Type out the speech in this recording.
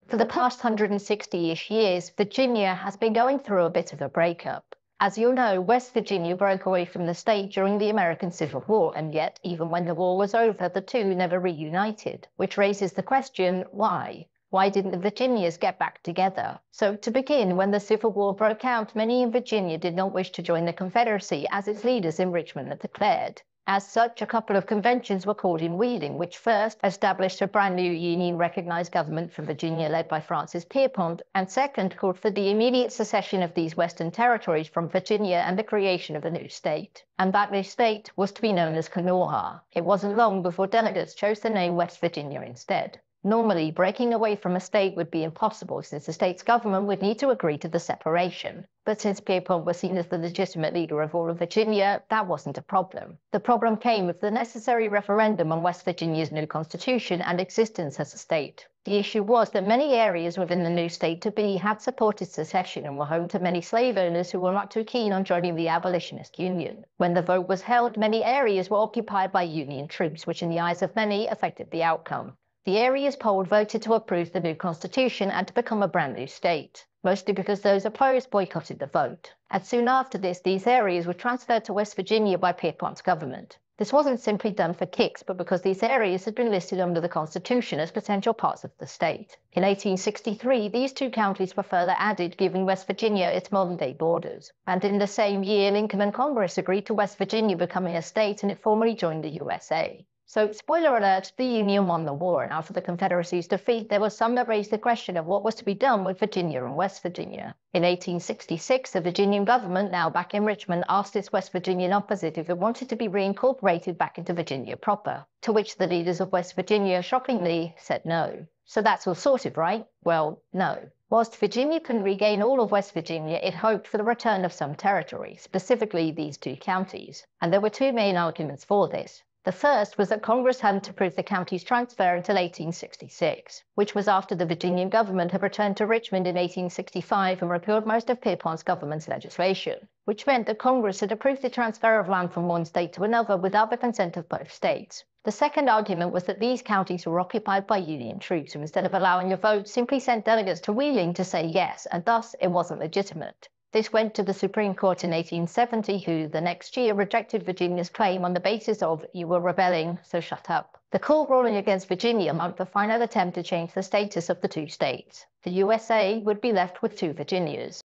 For the past 160-ish years, Virginia has been going through a bit of a breakup. As you'll know, West Virginia broke away from the state during the American Civil War, and yet, even when the war was over, the two never reunited, which raises the question, why? Why didn't the Virginias get back together? So, to begin, when the Civil War broke out, many in Virginia did not wish to join the Confederacy, as its leaders in Richmond had declared. As such, a couple of conventions were called in Wheeling, which first established a brand new Union-recognized government for Virginia led by Francis Pierpont, and second called for the immediate secession of these western territories from Virginia and the creation of a new state. And that new state was to be known as Kanawha. It wasn't long before delegates chose the name West Virginia instead. Normally, breaking away from a state would be impossible since the state's government would need to agree to the separation. But since Pierpont was seen as the legitimate leader of all of Virginia, that wasn't a problem. The problem came with the necessary referendum on West Virginia's new constitution and existence as a state. The issue was that many areas within the new state to be had supported secession and were home to many slave owners who were not too keen on joining the abolitionist Union. When the vote was held, many areas were occupied by Union troops, which in the eyes of many affected the outcome. The areas polled voted to approve the new constitution and to become a brand new state, mostly because those opposed boycotted the vote. And soon after this, these areas were transferred to West Virginia by Pierpont's government. This wasn't simply done for kicks, but because these areas had been listed under the Constitution as potential parts of the state. In 1863, these two counties were further added, giving West Virginia its modern-day borders. And in the same year, Lincoln and Congress agreed to West Virginia becoming a state, and it formally joined the USA. So, spoiler alert, the Union won the war, and after the Confederacy's defeat, there was some that raised the question of what was to be done with Virginia and West Virginia. In 1866, the Virginian government, now back in Richmond, asked its West Virginian opposite if it wanted to be reincorporated back into Virginia proper, to which the leaders of West Virginia, shockingly, said no. So that's all sorted, right? Well, no. Whilst Virginia couldn't regain all of West Virginia, it hoped for the return of some territory, specifically these two counties. And there were two main arguments for this. The first was that Congress hadn't approved the county's transfer until 1866, which was after the Virginian government had returned to Richmond in 1865 and repealed most of Pierpont's government's legislation, which meant that Congress had approved the transfer of land from one state to another without the consent of both states. The second argument was that these counties were occupied by Union troops, who instead of allowing a vote simply sent delegates to Wheeling to say yes, and thus it wasn't legitimate. This went to the Supreme Court in 1870, who the next year rejected Virginia's claim on the basis of "you were rebelling, so shut up." The court ruling against Virginia marked the final attempt to change the status of the two states. The USA would be left with two Virginias.